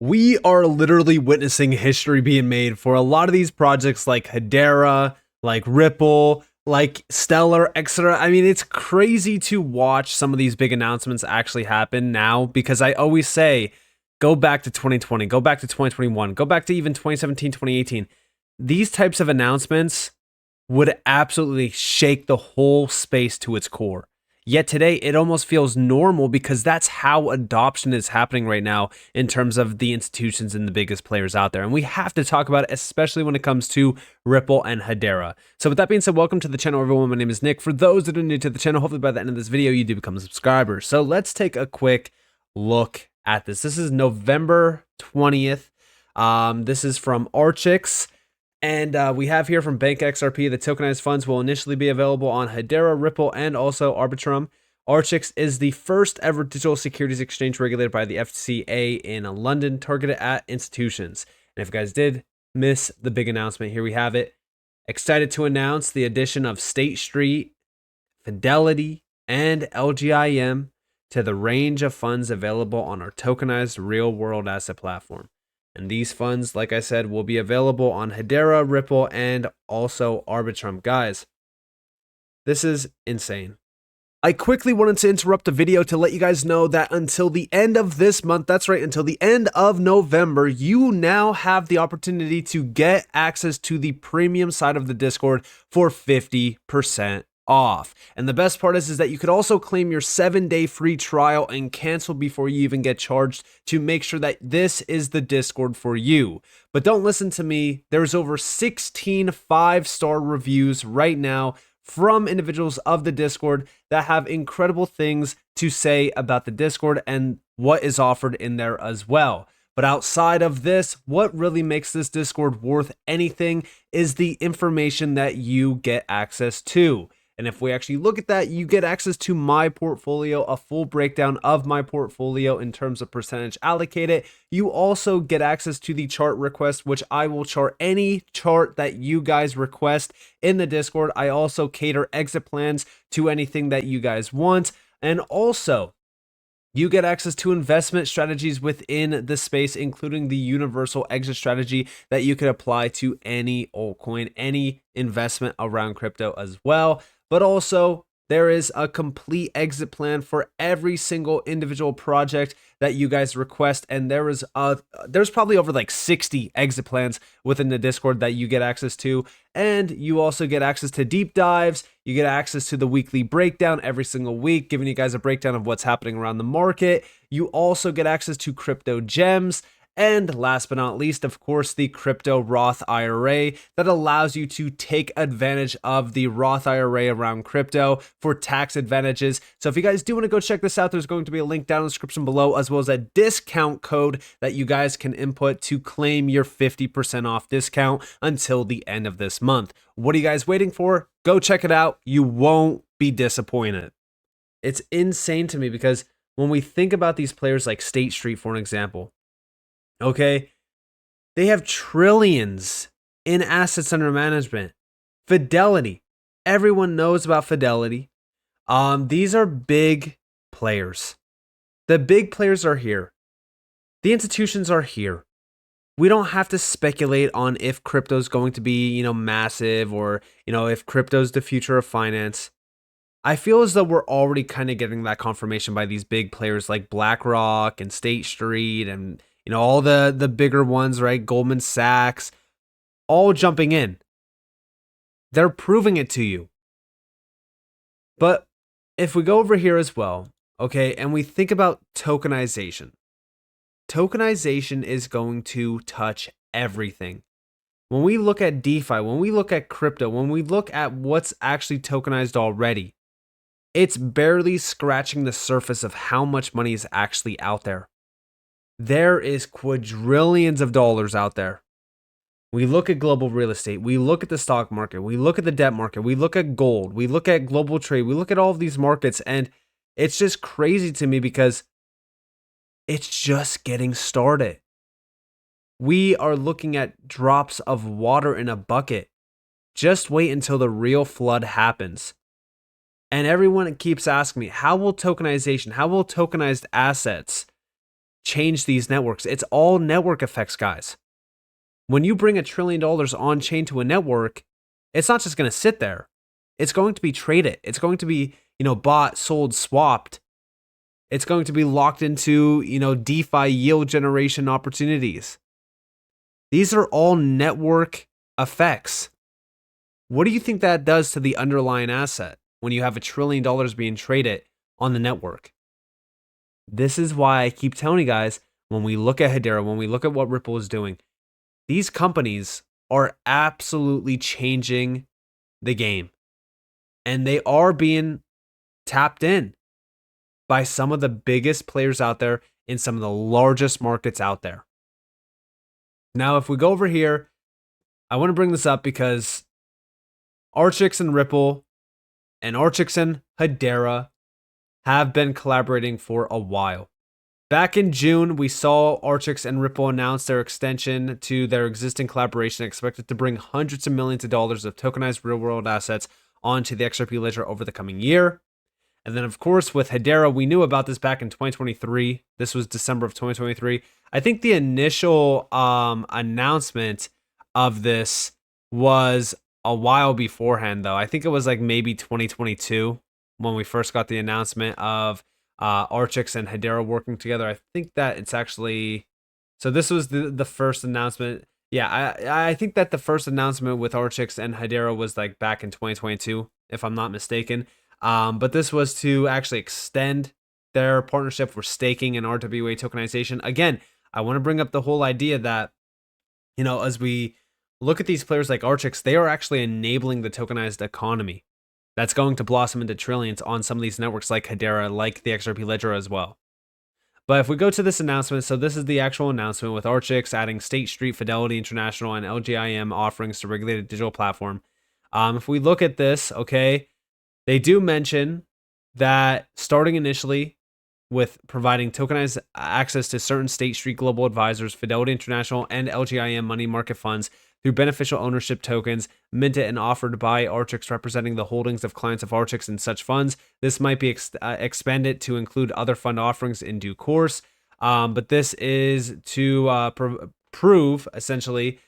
We are literally witnessing history being made for a lot of these projects like Hedera, like Ripple, like Stellar, etc. I mean, it's crazy to watch some of these big announcements actually happen now because I always say, go back to 2020, go back to 2021, go back to even 2017, 2018. These types of announcements would absolutely shake the whole space to its core. Yet today, it almost feels normal because that's how adoption is happening right now in terms of the institutions and the biggest players out there. And we have to talk about it, especially when it comes to Ripple and Hedera. So with that being said, welcome to the channel, everyone. My name is Nick. For those that are new to the channel, hopefully by the end of this video, you do become a subscriber. So let's take a quick look at this. This is November 20th. This is from Archax. And we have here from Bank XRP, the tokenized funds will initially be available on Hedera, Ripple, and also Arbitrum. Archax is the first ever digital securities exchange regulated by the FCA in London, targeted at institutions. And if you guys did miss the big announcement, here we have it. Excited to announce the addition of State Street, Fidelity, and LGIM to the range of funds available on our tokenized real-world asset platform. And these funds, like I said, will be available on Hedera, Ripple, and also Arbitrum. Guys, this is insane. I quickly wanted to interrupt the video to let you guys know that until the end of this month, that's right, until the end of November, you now have the opportunity to get access to the premium side of the Discord for 50% off. And the best part is that you could also claim your 7-day free trial and cancel before you even get charged to make sure that this is the Discord for you. But don't listen to me. There's over 16 5-star reviews right now from individuals of the Discord that have incredible things to say about the Discord and what is offered in there as well. But outside of this, what really makes this Discord worth anything is the information that you get access to. And if we actually look at that, you get access to my portfolio, a full breakdown of my portfolio in terms of percentage allocated. You also get access to the chart request, which I will chart any chart that you guys request in the Discord. I also cater exit plans to anything that you guys want. And also, you get access to investment strategies within the space, including the universal exit strategy that you could apply to any altcoin, any investment around crypto as well. But also, there is a complete exit plan for every single individual project that you guys request, and there's probably over like 60 exit plans within the Discord that you get access to. And you also get access to deep dives. You get access to the weekly breakdown every single week, giving you guys a breakdown of what's happening around the market. You also get access to crypto gems. And last but not least, of course, the crypto Roth IRA that allows you to take advantage of the Roth IRA around crypto for tax advantages. So if you guys do want to go check this out, there's going to be a link down in the description below, as well as a discount code that you guys can input to claim your 50% off discount until the end of this month. What are you guys waiting for? Go check it out. You won't be disappointed. It's insane to me because when we think about these players like State Street, for an example, okay, they have trillions in assets under management. Fidelity, everyone knows about Fidelity. These are big players. The big players are here. The institutions are here. We don't have to speculate on if crypto is going to be, massive, or, if crypto is the future of finance. I feel as though we're already kind of getting that confirmation by these big players like BlackRock and State Street and all the bigger ones, right? Goldman Sachs, all jumping in. They're proving it to you. But if we go over here as well, okay, and we think about tokenization. Tokenization is going to touch everything. When we look at DeFi, when we look at crypto, when we look at what's actually tokenized already, it's barely scratching the surface of how much money is actually out there. There is quadrillions of dollars out there. We look at global real estate. We look at the stock market. We look at the debt market. We look at gold. We look at global trade. We look at all of these markets. And it's just crazy to me because it's just getting started. We are looking at drops of water in a bucket. Just wait until the real flood happens. And everyone keeps asking me, how will tokenization, how will tokenized assets change these networks. It's all network effects, guys. When you bring $1 trillion on chain to a network, it's not just going to sit there. It's going to be traded. It's going to be, bought, sold, swapped. It's going to be locked into, DeFi yield generation opportunities. These are all network effects. What do you think that does to the underlying asset when you have $1 trillion being traded on the network? This is why I keep telling you guys, when we look at Hedera, when we look at what Ripple is doing, these companies are absolutely changing the game. And they are being tapped in by some of the biggest players out there in some of the largest markets out there. Now, if we go over here, I want to bring this up because Archax and Ripple and Archax and Hedera have been collaborating for a while. Back in June, we saw Archax and Ripple announce their extension to their existing collaboration, expected to bring hundreds of millions of dollars of tokenized real-world assets onto the XRP ledger over the coming year. And then, of course, with Hedera, we knew about this back in 2023. This was December of 2023. I think the initial announcement of this was a while beforehand, though. I think it was like maybe 2022 when we first got the announcement of Archax and Hedera working together. I think that it's actually... So this was the first announcement. Yeah, I think that the first announcement with Archax and Hedera was like back in 2022, if I'm not mistaken. But this was to actually extend their partnership for staking and RWA tokenization. Again, I want to bring up the whole idea that, as we look at these players like Archax, they are actually enabling the tokenized economy that's going to blossom into trillions on some of these networks like Hedera, like the XRP ledger as well. But if we go to this announcement, so this is the actual announcement with Archax adding State Street, Fidelity International, and LGIM offerings to regulated digital platform. If we look at this, okay, they do mention that starting initially with providing tokenized access to certain State Street global advisors, Fidelity International, and LGIM money market funds through beneficial ownership tokens minted and offered by Archax representing the holdings of clients of Archax in such funds. This might be expanded to include other fund offerings in due course. But this is to prove, essentially,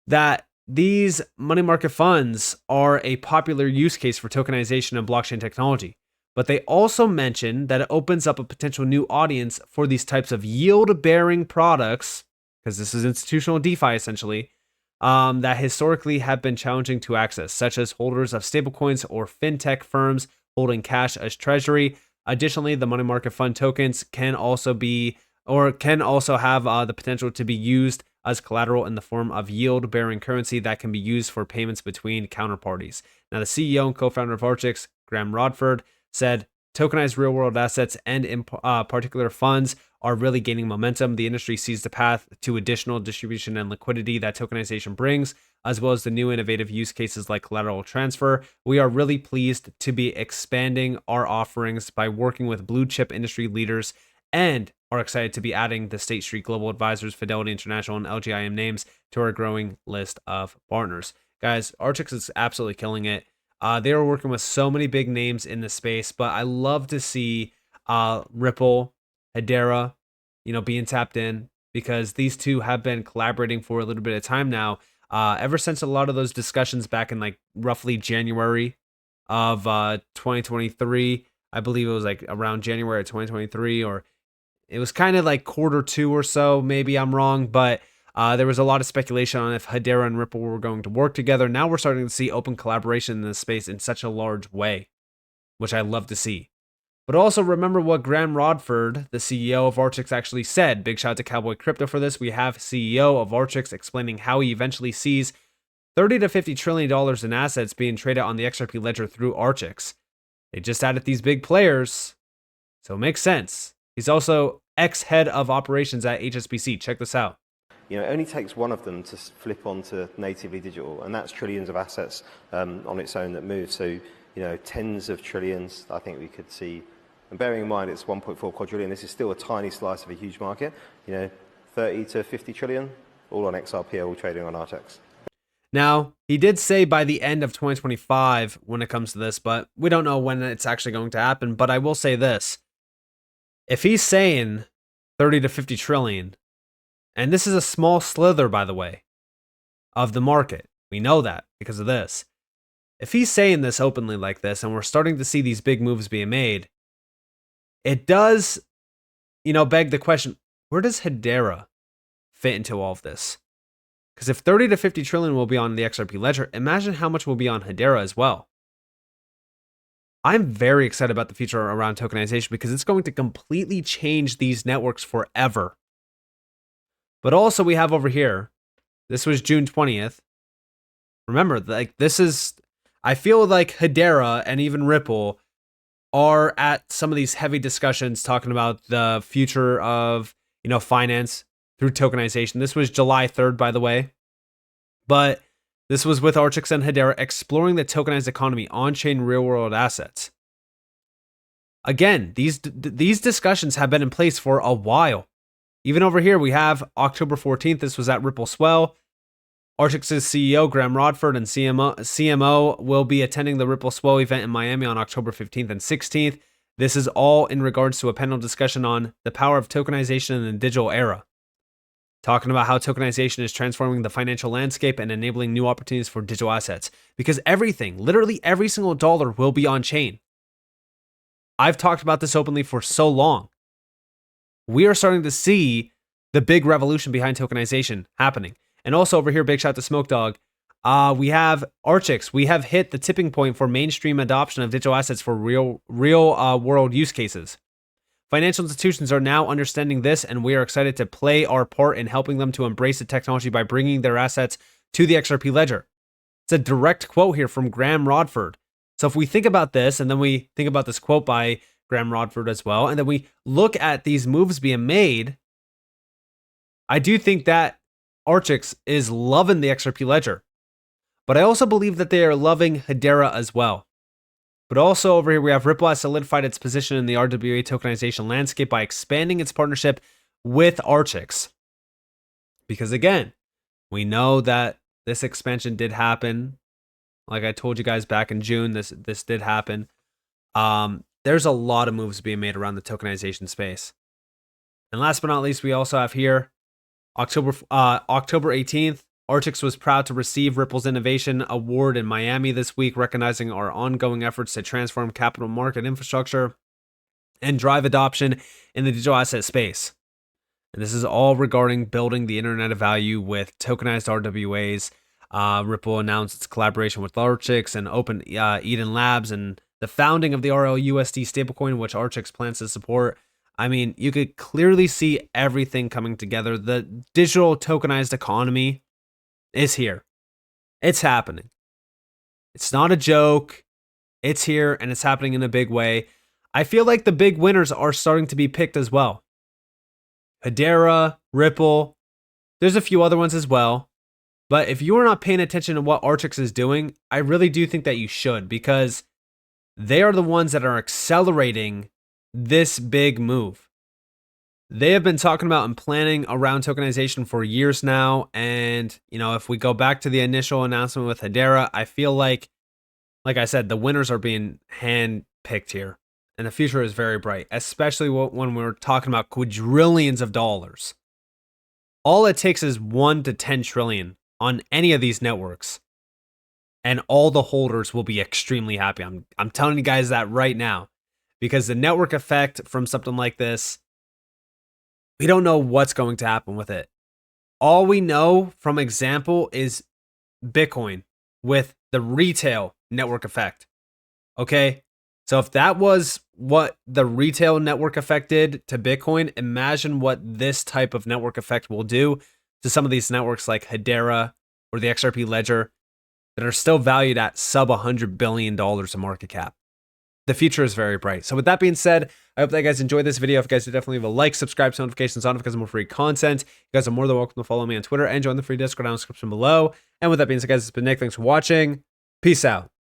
that these money market funds are a popular use case for tokenization and blockchain technology. But they also mention that it opens up a potential new audience for these types of yield-bearing products, because this is institutional DeFi essentially, that historically have been challenging to access, such as holders of stablecoins or fintech firms holding cash as treasury. Additionally, the money market fund tokens can also have the potential to be used as collateral in the form of yield-bearing currency that can be used for payments between counterparties. Now, the CEO and co-founder of Archax, Graham Rodford, said tokenized real-world assets and in particular funds are really gaining momentum. The industry sees the path to additional distribution and liquidity that tokenization brings, as well as the new innovative use cases like collateral transfer. We are really pleased to be expanding our offerings by working with blue chip industry leaders and are excited to be adding the State Street Global Advisors, Fidelity International, and LGIM names to our growing list of partners. Guys, Archax is absolutely killing it. They are working with so many big names in the space, but I love to see Ripple, Hedera, being tapped in, because these two have been collaborating for a little bit of time now. Ever since a lot of those discussions back in like roughly January of 2023, I believe it was like around January of 2023, or it was kind of like Q2 or so. Maybe I'm wrong, but there was a lot of speculation on if Hedera and Ripple were going to work together. Now we're starting to see open collaboration in this space in such a large way, which I love to see. But also remember what Graham Rodford, the CEO of Archax, actually said. Big shout out to Cowboy Crypto for this. We have CEO of Archax explaining how he eventually sees $30 to $50 trillion in assets being traded on the XRP ledger through Archax. They just added these big players, so it makes sense. He's also ex-head of operations at HSBC. Check this out. It only takes one of them to flip onto natively digital, and that's trillions of assets on its own that move. So, tens of trillions, I think we could see. And bearing in mind it's 1.4 quadrillion, this is still a tiny slice of a huge market. 30 to 50 trillion, all on XRP, all trading on Archax. Now, he did say by the end of 2025 when it comes to this, but we don't know when it's actually going to happen. But I will say this. If he's saying 30 to 50 trillion. And this is a small slither, by the way, of the market. We know that because of this. If he's saying this openly like this, and we're starting to see these big moves being made, it does, beg the question, where does Hedera fit into all of this? Because if 30 to 50 trillion will be on the XRP ledger, imagine how much will be on Hedera as well. I'm very excited about the future around tokenization because it's going to completely change these networks forever. But also we have over here, this was June 20th. Remember, I feel like Hedera and even Ripple are at some of these heavy discussions talking about the future of, finance through tokenization. This was July 3rd, by the way. But this was with Archax and Hedera exploring the tokenized economy, on-chain real-world assets. Again, these discussions have been in place for a while. Even over here, we have October 14th. This was at Ripple Swell. Archax's CEO, Graham Rodford, and CMO will be attending the Ripple Swell event in Miami on October 15th and 16th. This is all in regards to a panel discussion on the power of tokenization in the digital era. Talking about how tokenization is transforming the financial landscape and enabling new opportunities for digital assets. Because everything, literally every single dollar will be on chain. I've talked about this openly for so long. We are starting to see the big revolution behind tokenization happening. And also over here, big shout to Smoke Dog. We have Archax. We have hit the tipping point for mainstream adoption of digital assets for real world use cases. Financial institutions are now understanding this, and we are excited to play our part in helping them to embrace the technology by bringing their assets to the XRP ledger. It's a direct quote here from Graham Rodford. So if we think about this, and then we think about this quote by Graham Rodford as well, and then we look at these moves being made, I do think that Archax is loving the XRP ledger. But I also believe that they are loving Hedera as well. But also over here, we have Ripple has solidified its position in the RWA tokenization landscape by expanding its partnership with Archax. Because again, we know that this expansion did happen. Like I told you guys back in June, this did happen. There's a lot of moves being made around the tokenization space. And last but not least, we also have here October 18th. Archax was proud to receive Ripple's Innovation Award in Miami this week, recognizing our ongoing efforts to transform capital market infrastructure and drive adoption in the digital asset space. And this is all regarding building the Internet of Value with tokenized RWAs. Ripple announced its collaboration with Archax and Open Eden Labs and the founding of the RLUSD stablecoin, which Archax plans to support. I mean, you could clearly see everything coming together. The digital tokenized economy is here. It's happening. It's not a joke. It's here and it's happening in a big way. I feel like the big winners are starting to be picked as well. Hedera, Ripple, there's a few other ones as well. But if you are not paying attention to what Archax is doing, I really do think that you should, because they are the ones that are accelerating this big move. They have been talking about and planning around tokenization for years now. And, if we go back to the initial announcement with Hedera, I feel like I said, the winners are being hand-picked here. And the future is very bright, especially when we're talking about quadrillions of dollars. All it takes is 1 to 10 trillion on any of these networks, and all the holders will be extremely happy. I'm telling you guys that right now, because the network effect from something like this, we don't know what's going to happen with it. All we know from example is Bitcoin with the retail network effect. Okay? So if that was what the retail network effect did to Bitcoin, imagine what this type of network effect will do to some of these networks like Hedera or the XRP ledger that are still valued at sub $100 billion in market cap. The future is very bright. So with that being said, I hope that you guys enjoyed this video. If you guys did, definitely leave a like, subscribe, so notifications on because of more free content. You guys are more than welcome to follow me on Twitter and join the free Discord down in the description below. And with that being said, guys, it's been Nick. Thanks for watching. Peace out.